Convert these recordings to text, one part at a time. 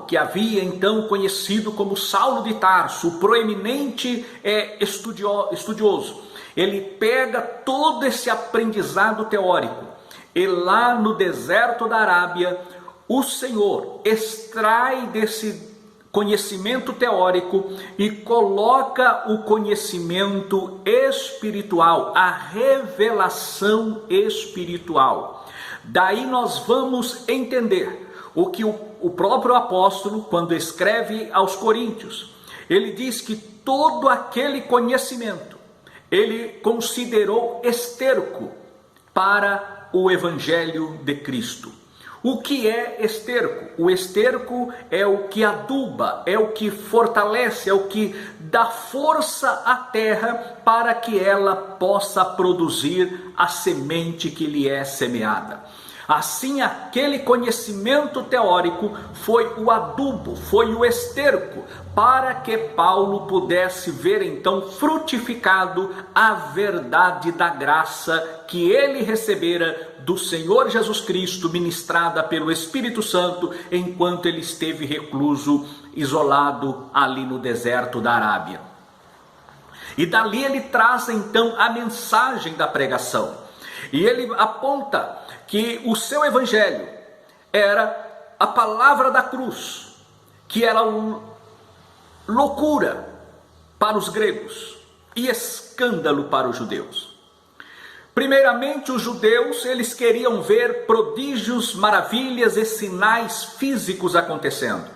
que havia então conhecido como Saulo de Tarso, o proeminente estudioso, ele pega todo esse aprendizado teórico e lá no deserto da Arábia, o Senhor extrai desse conhecimento teórico e coloca o conhecimento espiritual, a revelação espiritual. Daí nós vamos entender o que o próprio apóstolo, quando escreve aos Coríntios, ele diz que todo aquele conhecimento ele considerou esterco para o evangelho de Cristo. O que é esterco? O esterco é o que aduba, é o que fortalece, é o que dá força à terra para que ela possa produzir a semente que lhe é semeada. Assim, aquele conhecimento teórico foi o adubo, foi o esterco, para que Paulo pudesse ver então frutificado a verdade da graça que ele recebera do Senhor Jesus Cristo, ministrada pelo Espírito Santo, enquanto ele esteve recluso, isolado ali no deserto da Arábia. E dali ele traz então a mensagem da pregação. E ele aponta que o seu evangelho era a palavra da cruz, que era loucura para os gregos e escândalo para os judeus. Primeiramente, os judeus, eles queriam ver prodígios, maravilhas e sinais físicos acontecendo.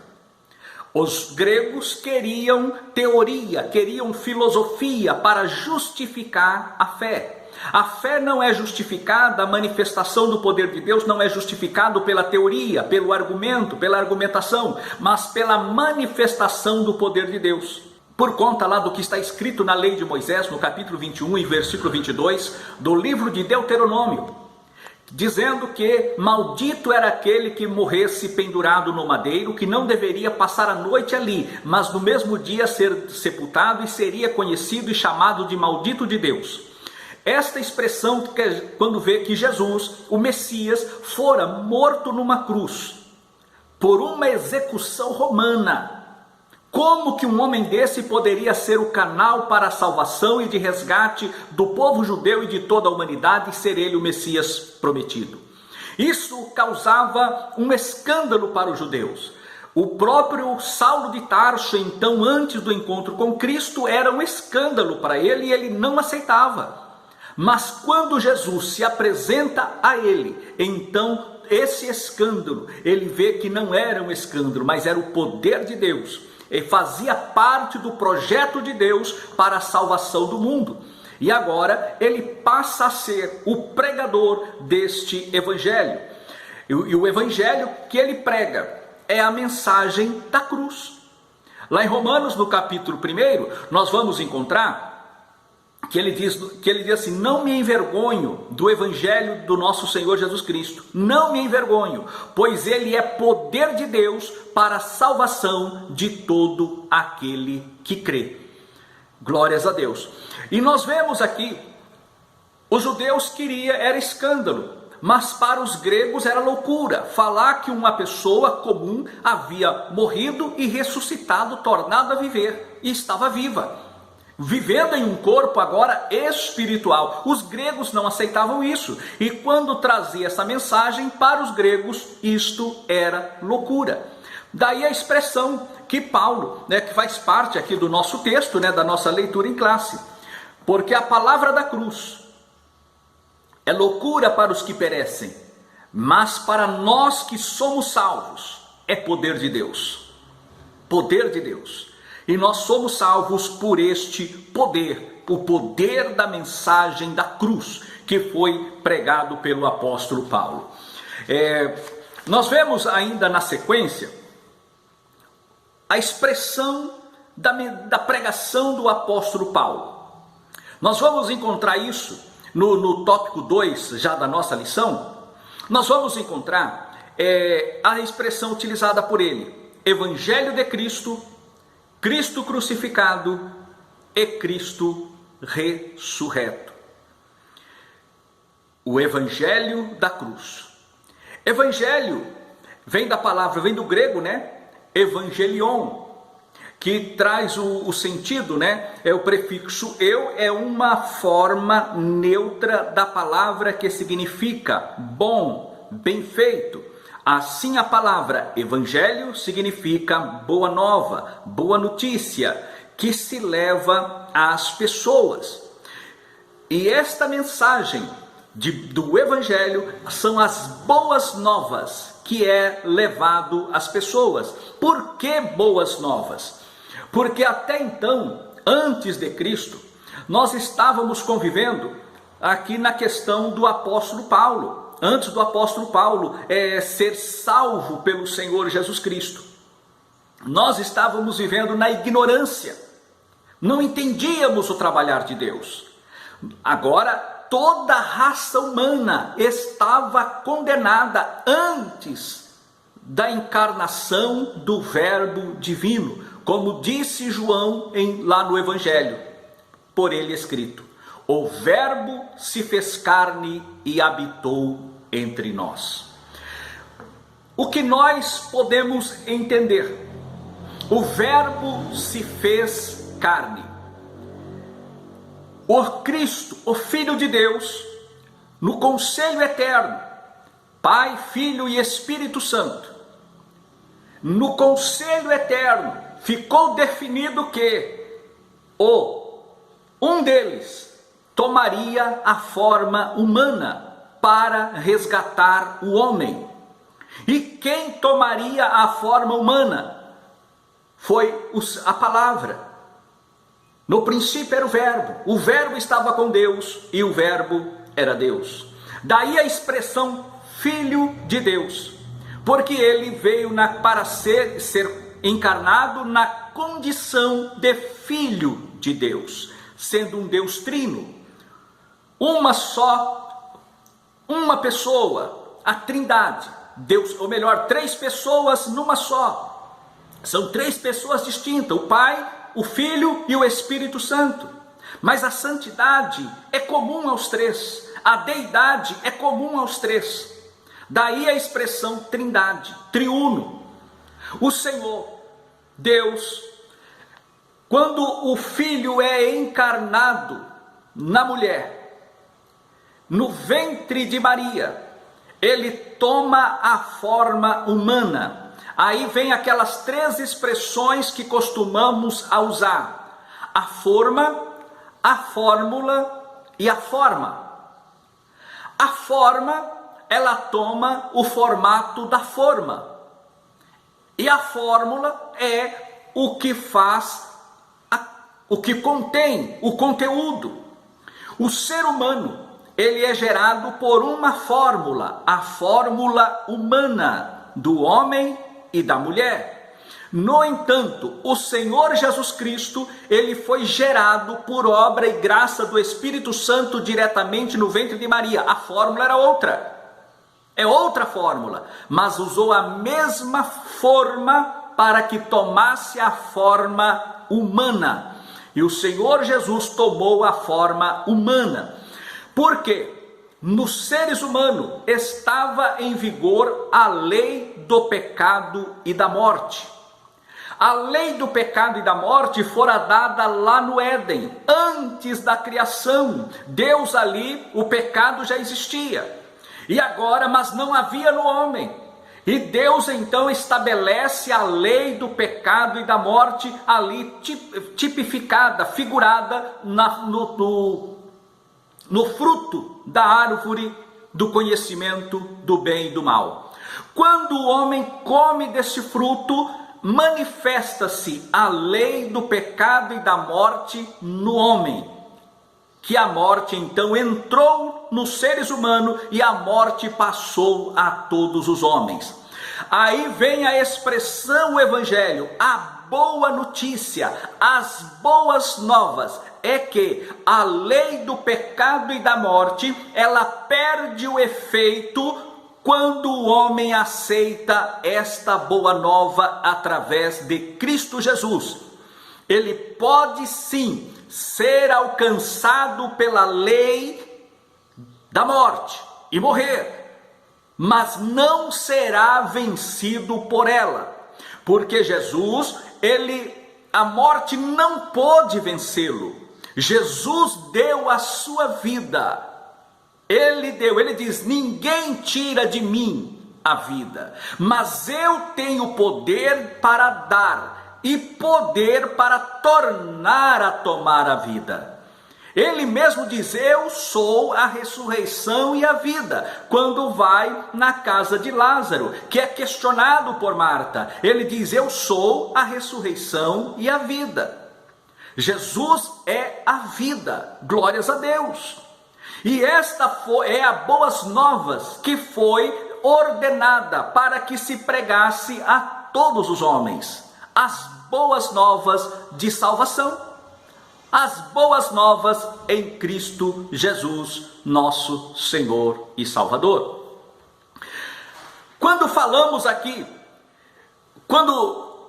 Os gregos queriam teoria, queriam filosofia para justificar a fé. A fé não é justificada, a manifestação do poder de Deus não é justificado pela teoria, pelo argumento, pela argumentação, mas pela manifestação do poder de Deus. Por conta lá do que está escrito na lei de Moisés, no capítulo 21 e versículo 22 do livro de Deuteronômio, dizendo que maldito era aquele que morresse pendurado no madeiro, que não deveria passar a noite ali, mas no mesmo dia ser sepultado e seria conhecido e chamado de maldito de Deus. Esta expressão, quando vê que Jesus, o Messias, fora morto numa cruz, por uma execução romana, como que um homem desse poderia ser o canal para a salvação e de resgate do povo judeu e de toda a humanidade e ser ele o Messias prometido? Isso causava um escândalo para os judeus. O próprio Saulo de Tarso, então, antes do encontro com Cristo, era um escândalo para ele e ele não aceitava. Mas quando Jesus se apresenta a ele, então esse escândalo, ele vê que não era um escândalo, mas era o poder de Deus. E fazia parte do projeto de Deus para a salvação do mundo. E agora ele passa a ser o pregador deste evangelho. E o evangelho que ele prega é a mensagem da cruz. Lá em Romanos, no capítulo 1, nós vamos encontrar que ele diz assim: não me envergonho do evangelho do nosso Senhor Jesus Cristo, não me envergonho, pois ele é poder de Deus para a salvação de todo aquele que crê. Glórias a Deus. E nós vemos aqui, os judeus era escândalo, mas para os gregos era loucura falar que uma pessoa comum havia morrido e ressuscitado, tornado a viver, e estava viva, vivendo em um corpo agora espiritual. Os gregos não aceitavam isso, e quando trazia essa mensagem para os gregos, isto era loucura. Daí a expressão que Paulo, que faz parte aqui do nosso texto, da nossa leitura em classe, porque a palavra da cruz é loucura para os que perecem, mas para nós que somos salvos é poder de Deus. Poder de Deus. E nós somos salvos por este poder, o poder da mensagem da cruz, que foi pregado pelo apóstolo Paulo. Nós vemos ainda na sequência a expressão da pregação do apóstolo Paulo. Nós vamos encontrar isso no tópico 2 já da nossa lição. Nós vamos encontrar a expressão utilizada por ele: Evangelho de Cristo, Cristo crucificado e Cristo ressurreto. O Evangelho da cruz. Evangelho vem da palavra, vem do grego, evangelion, que traz o sentido, né? É o prefixo eu, é uma forma neutra da palavra que significa bom, bem feito. Assim a palavra evangelho significa boa nova, boa notícia, que se leva às pessoas. E esta mensagem do evangelho são as boas novas que é levado às pessoas. Por que boas novas? Porque até então, antes de Cristo, nós estávamos convivendo aqui na questão do apóstolo Paulo. Antes do apóstolo Paulo ser salvo pelo Senhor Jesus Cristo, nós estávamos vivendo na ignorância, não entendíamos o trabalhar de Deus. Agora, toda a raça humana estava condenada antes da encarnação do Verbo divino, como disse João lá no Evangelho, por ele escrito: o Verbo se fez carne e habitou entre nós. O que nós podemos entender? O Verbo se fez carne. O Cristo, o Filho de Deus, no conselho eterno, Pai, Filho e Espírito Santo, no conselho eterno, ficou definido que um deles tomaria a forma humana para resgatar o homem. E quem tomaria a forma humana? Foi a palavra. No princípio era o Verbo estava com Deus e o Verbo era Deus. Daí a expressão Filho de Deus, porque ele veio para ser encarnado na condição de Filho de Deus, sendo um Deus trino, uma pessoa, a Trindade, Deus, ou melhor, 3 pessoas numa só. São 3 pessoas distintas, o Pai, o Filho e o Espírito Santo. Mas a santidade é comum aos 3, a deidade é comum aos 3. Daí a expressão Trindade, triuno. O Senhor, Deus, quando o Filho é encarnado na mulher, no ventre de Maria, ele toma a forma humana. Aí vem aquelas 3 expressões que costumamos usar: a forma, a fórmula e a forma. A forma, ela toma o formato da forma. E a fórmula é o que faz, o que contém o conteúdo. O ser humano, ele é gerado por uma fórmula, a fórmula humana do homem e da mulher. No entanto, o Senhor Jesus Cristo, ele foi gerado por obra e graça do Espírito Santo diretamente no ventre de Maria. A fórmula era outra. É outra fórmula, mas usou a mesma forma para que tomasse a forma humana. E o Senhor Jesus tomou a forma humana. Porque nos seres humanos estava em vigor a lei do pecado e da morte. A lei do pecado e da morte fora dada lá no Éden, antes da criação. Deus ali, o pecado já existia. E agora, mas não havia no homem. E Deus então estabelece a lei do pecado e da morte ali tipificada, figurada no fruto da árvore do conhecimento do bem e do mal. Quando o homem come desse fruto, manifesta-se a lei do pecado e da morte no homem. Que a morte então entrou nos seres humanos e a morte passou a todos os homens. Aí vem a expressão o evangelho, a boa notícia, as boas novas, é que a lei do pecado e da morte, ela perde o efeito quando o homem aceita esta boa nova através de Cristo Jesus. Ele pode sim ser alcançado pela lei da morte e morrer, mas não será vencido por ela. porque Jesus, a morte não pôde vencê-lo. Jesus deu a sua vida. Ele diz: ninguém tira de mim a vida, mas eu tenho poder para dar e poder para tornar a tomar a vida. Ele mesmo diz: eu sou a ressurreição e a vida. Quando vai na casa de Lázaro, que é questionado por Marta, ele diz: eu sou a ressurreição e a vida. Jesus é a vida, glórias a Deus. E esta é a boas novas que foi ordenada para que se pregasse a todos os homens. As boas novas de salvação. As boas novas em Cristo Jesus, nosso Senhor e Salvador. Quando falamos aqui,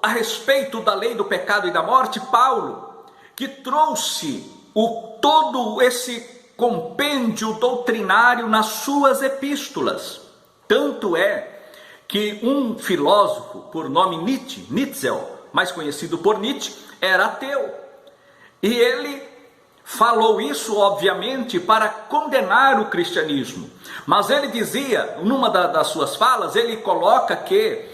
a respeito da lei do pecado e da morte, Paulo, que trouxe todo esse compêndio doutrinário nas suas epístolas. Tanto é que um filósofo por nome Nietzsche, mais conhecido por Nietzsche, era ateu. E ele falou isso, obviamente, para condenar o cristianismo. Mas ele dizia, numa das suas falas, ele coloca que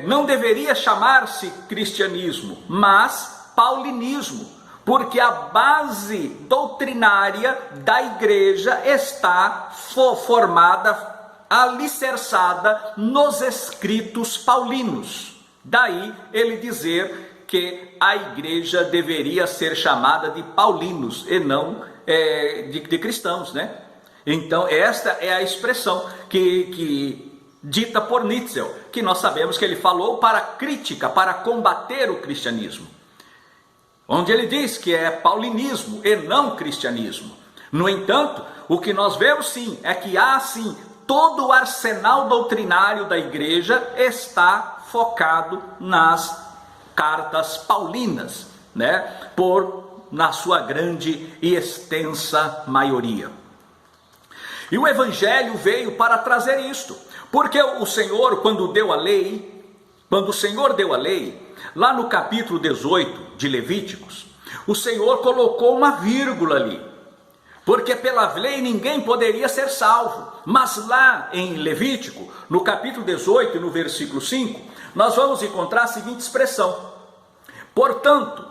não deveria chamar-se cristianismo, mas paulinismo, porque a base doutrinária da igreja está formada, alicerçada nos escritos paulinos. Daí ele dizer que a igreja deveria ser chamada de paulinos e não de cristãos, né? Então esta é a expressão que dita por Nietzsche, que nós sabemos que ele falou para crítica, para combater o cristianismo, onde ele diz que é paulinismo e não cristianismo. No entanto, o que nós vemos sim, é que há sim, todo o arsenal doutrinário da igreja está focado nas cartas paulinas, né? Na sua grande e extensa maioria. E o evangelho veio para trazer isto, porque o Senhor, quando o Senhor deu a lei, lá no capítulo 18 de Levíticos, o Senhor colocou uma vírgula ali, porque pela lei ninguém poderia ser salvo. Mas lá em Levítico, no capítulo 18, no versículo 5, nós vamos encontrar a seguinte expressão: Portanto,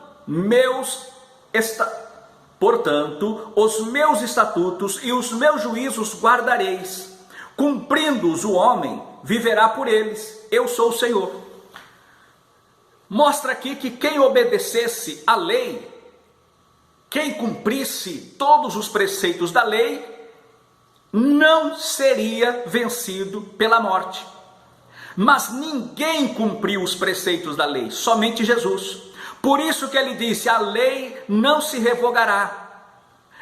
os meus estatutos e os meus juízos guardareis, cumprindo-os o homem viverá por eles, eu sou o Senhor. Mostra aqui que quem obedecesse à lei, quem cumprisse todos os preceitos da lei, não seria vencido pela morte. Mas ninguém cumpriu os preceitos da lei, somente Jesus. Por isso que ele disse: a lei não se revogará.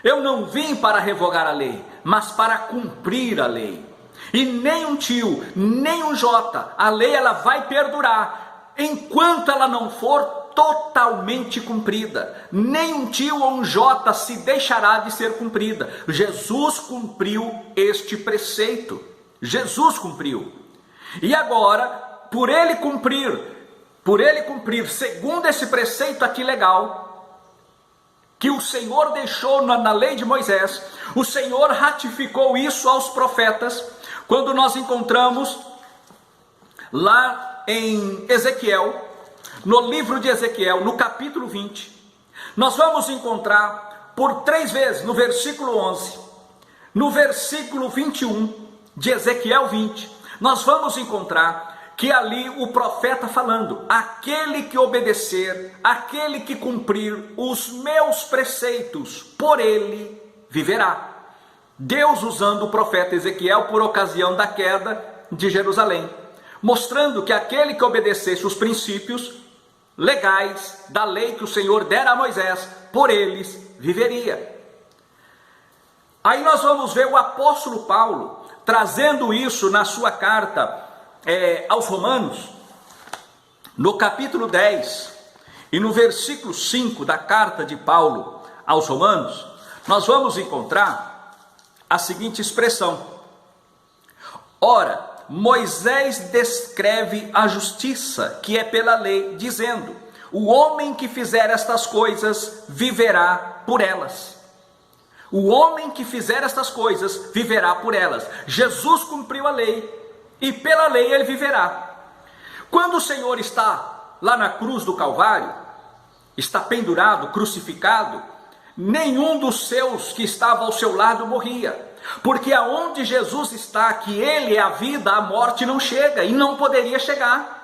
Eu não vim para revogar a lei, mas para cumprir a lei. E nem um tio, nem um jota, a lei ela vai perdurar, enquanto ela não for totalmente cumprida. Nem um tio ou um jota se deixará de ser cumprida. Jesus cumpriu este preceito. Jesus cumpriu. E agora, por ele cumprir segundo esse preceito aqui legal, que o Senhor deixou na lei de Moisés, o Senhor ratificou isso aos profetas, quando nós encontramos lá em Ezequiel, no livro de Ezequiel, no capítulo 20, nós vamos encontrar por 3 vezes, no versículo 11, no versículo 21 de Ezequiel 20, nós vamos encontrar que ali o profeta falando: aquele que obedecer, aquele que cumprir os meus preceitos, por ele viverá. Deus usando o profeta Ezequiel por ocasião da queda de Jerusalém, mostrando que aquele que obedecesse os princípios legais da lei que o Senhor dera a Moisés, por eles viveria. Aí nós vamos ver o apóstolo Paulo trazendo isso na sua carta aos Romanos, no capítulo 10 e no versículo 5 da carta de Paulo aos Romanos, nós vamos encontrar a seguinte expressão: ora, Moisés descreve a justiça que é pela lei, dizendo: o homem que fizer estas coisas viverá por elas. O homem que fizer estas coisas viverá por elas. Jesus cumpriu a lei e pela lei ele viverá. Quando o Senhor está lá na cruz do Calvário, está pendurado, crucificado, nenhum dos seus que estava ao seu lado morria. Porque aonde Jesus está, que ele é a vida, a morte não chega e não poderia chegar.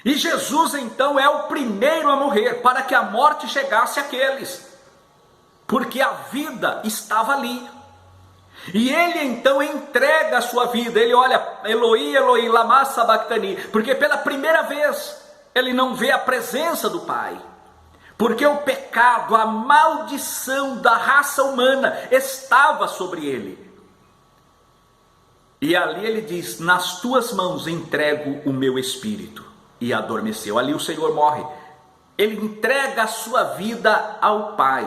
E Jesus então é o primeiro a morrer, para que a morte chegasse àqueles, porque a vida estava ali. E ele então entrega a sua vida, ele olha, Eloi, Eloi, lama sabachthani, porque pela primeira vez ele não vê a presença do Pai, porque o pecado, a maldição da raça humana estava sobre ele. E ali ele diz: nas tuas mãos entrego o meu espírito. E adormeceu. Ali o Senhor morre. Ele entrega a sua vida ao Pai.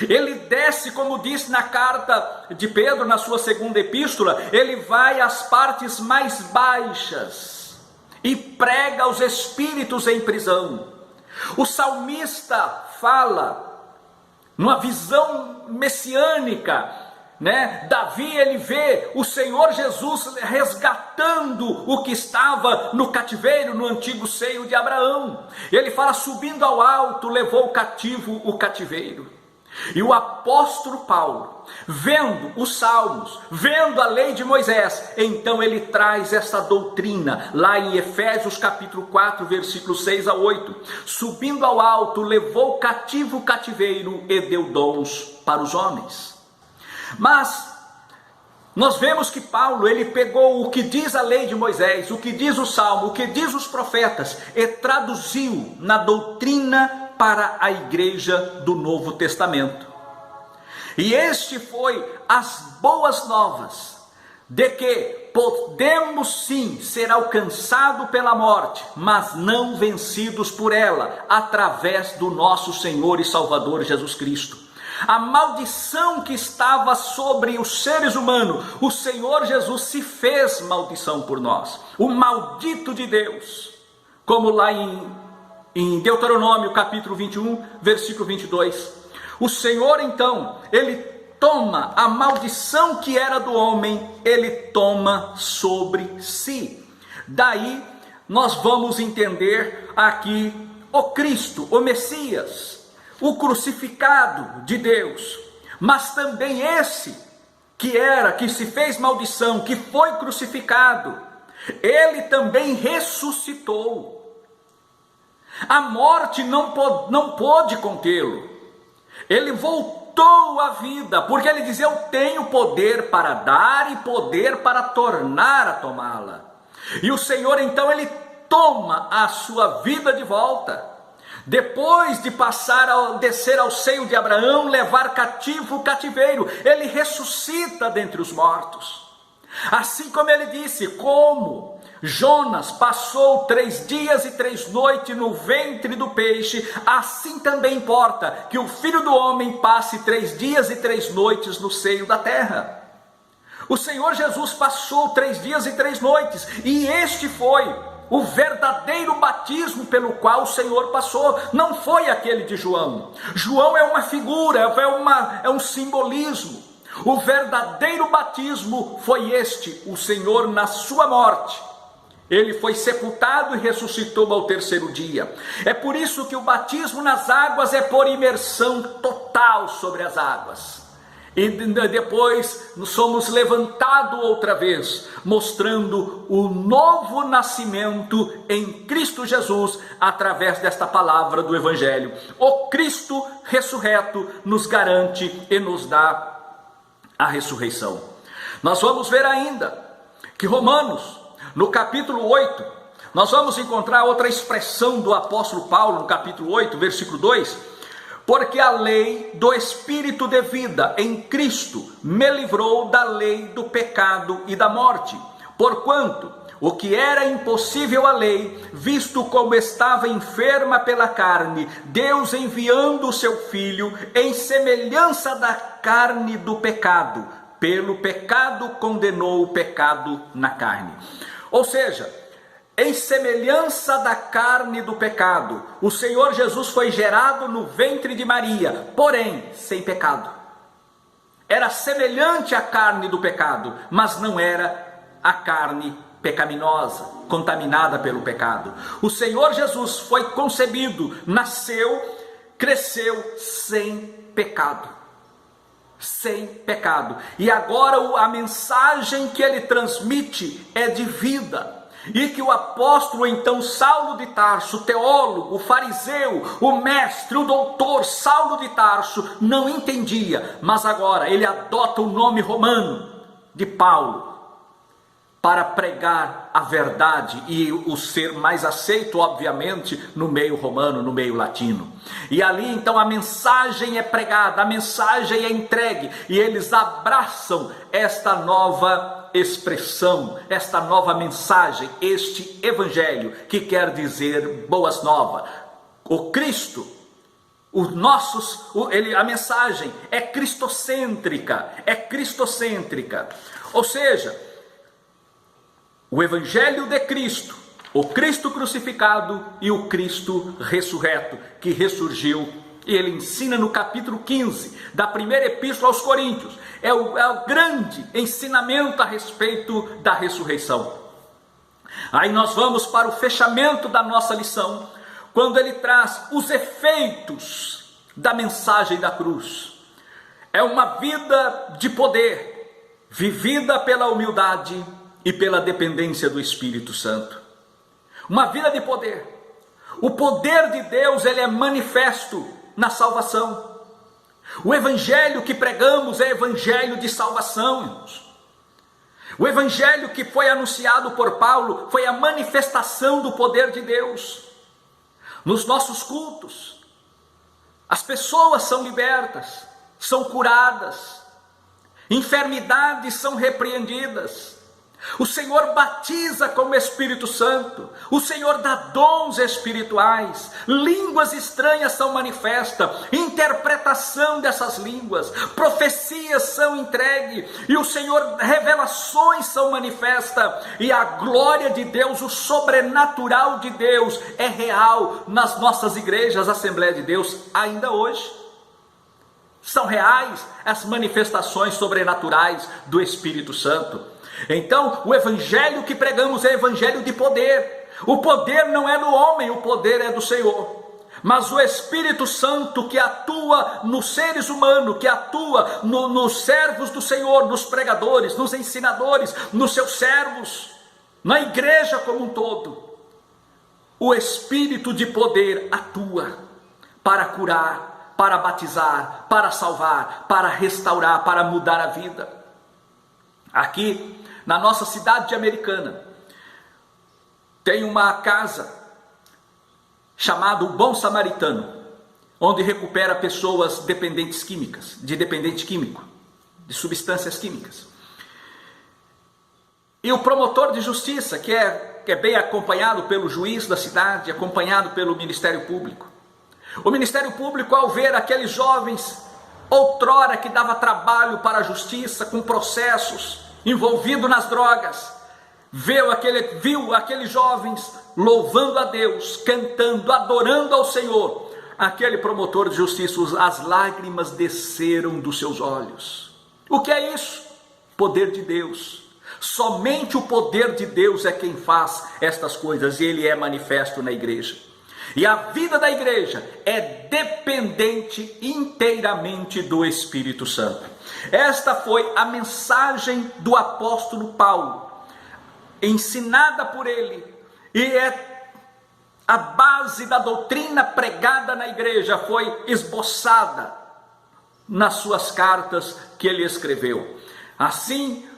Ele desce, como diz na carta de Pedro, na sua segunda epístola, ele vai às partes mais baixas e prega aos espíritos em prisão. O salmista fala numa visão messiânica, Davi, ele vê o Senhor Jesus resgatando o que estava no cativeiro, no antigo seio de Abraão. Ele fala: subindo ao alto, levou cativo o cativeiro. E o apóstolo Paulo, vendo os salmos, vendo a lei de Moisés, então ele traz essa doutrina, lá em Efésios capítulo 4, versículos 6 a 8. Subindo ao alto, levou cativo o cativeiro e deu dons para os homens. Mas nós vemos que Paulo, ele pegou o que diz a lei de Moisés, o que diz o Salmo, o que diz os profetas, e traduziu na doutrina para a igreja do Novo Testamento. E este foi as boas novas, de que podemos sim ser alcançados pela morte, mas não vencidos por ela, através do nosso Senhor e Salvador Jesus Cristo. A maldição que estava sobre os seres humanos, o Senhor Jesus se fez maldição por nós, o maldito de Deus, como lá em Deuteronômio capítulo 21, versículo 22. O Senhor então, ele toma a maldição que era do homem, ele toma sobre si. Daí nós vamos entender aqui o Cristo, o Messias, o crucificado de Deus, mas também esse que se fez maldição, que foi crucificado, ele também ressuscitou. A morte não pôde contê-lo. Ele voltou à vida, porque ele diz: eu tenho poder para dar e poder para tornar a tomá-la. E o Senhor então, ele toma a sua vida de volta. Depois de descer ao seio de Abraão, levar cativo o cativeiro, ele ressuscita dentre os mortos. Assim como ele disse, como Jonas passou 3 dias e 3 noites no ventre do peixe, assim também importa que o Filho do Homem passe 3 dias e 3 noites no seio da terra. O Senhor Jesus passou 3 dias e 3 noites, e este foi o verdadeiro batismo pelo qual o Senhor passou. Não foi aquele de João. João é uma figura, é um simbolismo. O verdadeiro batismo foi este: o Senhor na sua morte. Ele foi sepultado e ressuscitou ao 3º dia. É por isso que o batismo nas águas é por imersão total sobre as águas. E depois somos levantados outra vez, mostrando o novo nascimento em Cristo Jesus, através desta palavra do Evangelho. O Cristo ressurreto nos garante e nos dá a ressurreição. Nós vamos ver ainda que Romanos, no capítulo 8, nós vamos encontrar outra expressão do apóstolo Paulo, no capítulo 8, versículo 2, porque a lei do Espírito de vida em Cristo me livrou da lei do pecado e da morte. Porquanto o que era impossível à lei, visto como estava enferma pela carne, Deus enviando o seu Filho em semelhança da carne do pecado, pelo pecado condenou o pecado na carne. Ou seja, em semelhança da carne do pecado, o Senhor Jesus foi gerado no ventre de Maria, porém sem pecado. Era semelhante à carne do pecado, mas não era a carne pecaminosa, contaminada pelo pecado. O Senhor Jesus foi concebido, nasceu, cresceu sem pecado. Sem pecado. E agora a mensagem que ele transmite é de vida. E que o apóstolo, então, Saulo de Tarso, o teólogo, o fariseu, o mestre, o doutor Saulo de Tarso, não entendia. Mas agora ele adota o nome romano de Paulo para pregar a verdade e o ser mais aceito, obviamente, no meio romano, no meio latino. E ali, então, a mensagem é pregada, a mensagem é entregue, e eles abraçam esta nova expressão, esta nova mensagem, este evangelho, que quer dizer boas novas. O Cristo, a mensagem é cristocêntrica, ou seja, o Evangelho de Cristo, o Cristo crucificado e o Cristo ressurreto, que ressurgiu. E ele ensina no capítulo 15 da primeira epístola aos Coríntios. É o grande ensinamento a respeito da ressurreição. Aí nós vamos para o fechamento da nossa lição, quando ele traz os efeitos da mensagem da cruz. É uma vida de poder, vivida pela humildade e pela dependência do Espírito Santo. Uma vida de poder. O poder de Deus, ele é manifesto na salvação. O evangelho que pregamos é evangelho de salvação, irmãos. O evangelho que foi anunciado por Paulo foi a manifestação do poder de Deus. Nos nossos cultos, as pessoas são libertas, são curadas, enfermidades são repreendidas. O Senhor batiza com o Espírito Santo, o Senhor dá dons espirituais, línguas estranhas são manifestas, interpretação dessas línguas, profecias são entregues, e o Senhor, revelações são manifestas, e a glória de Deus, o sobrenatural de Deus é real nas nossas igrejas, Assembleia de Deus, ainda hoje. São reais as manifestações sobrenaturais do Espírito Santo. Então, o evangelho que pregamos é evangelho de poder. O poder não é do homem, o poder é do Senhor. Mas o Espírito Santo que atua nos seres humanos, que atua nos servos do Senhor, nos pregadores, nos ensinadores, nos seus servos, na igreja como um todo. O Espírito de poder atua para curar, para batizar, para salvar, para restaurar, para mudar a vida. Aqui, na nossa cidade de Americana, tem uma casa chamada O Bom Samaritano, onde recupera pessoas dependentes químicas, de dependente químico, de substâncias químicas. E o promotor de justiça, que é bem acompanhado pelo juiz da cidade, acompanhado pelo Ministério Público. O Ministério Público, ao ver aqueles jovens, outrora que dava trabalho para a justiça, com processos, envolvido nas drogas, viu aqueles jovens louvando a Deus, cantando, adorando ao Senhor. Aquele promotor de justiça, as lágrimas desceram dos seus olhos. O que é isso? Poder de Deus. Somente o poder de Deus é quem faz estas coisas, e ele é manifesto na igreja. E a vida da igreja é dependente inteiramente do Espírito Santo. Esta foi a mensagem do apóstolo Paulo, ensinada por ele, e é a base da doutrina pregada na igreja, foi esboçada nas suas cartas que ele escreveu. Assim,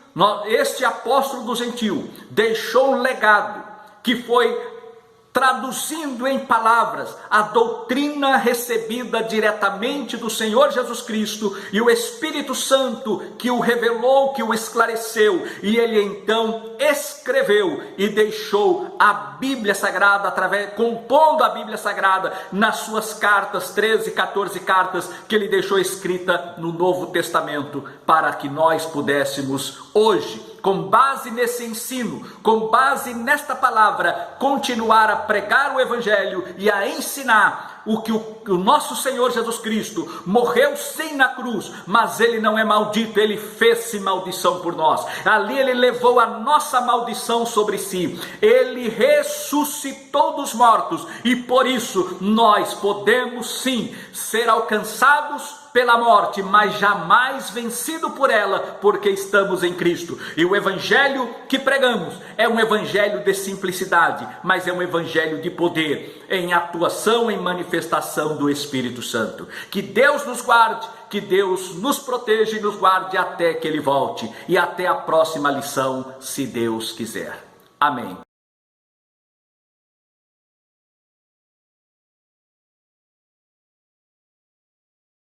este apóstolo do gentio deixou um legado que foi traduzindo em palavras a doutrina recebida diretamente do Senhor Jesus Cristo e o Espírito Santo que o revelou, que o esclareceu, e ele então escreveu e deixou a Bíblia Sagrada, compondo a Bíblia Sagrada nas suas cartas, 13, 14 cartas que ele deixou escrita no Novo Testamento, para que nós pudéssemos hoje, com base nesse ensino, com base nesta palavra, continuar a pregar o Evangelho e a ensinar o que o nosso Senhor Jesus Cristo morreu sim na cruz, mas ele não é maldito, ele fez-se maldição por nós. Ali ele levou a nossa maldição sobre si, ele ressuscitou dos mortos, e por isso nós podemos sim ser alcançados pela morte, mas jamais vencido por ela, porque estamos em Cristo. E o evangelho que pregamos é um evangelho de simplicidade, mas é um evangelho de poder, em atuação, em manifestação do Espírito Santo. Que Deus nos guarde, que Deus nos proteja e nos guarde até que Ele volte, e até a próxima lição, se Deus quiser. Amém.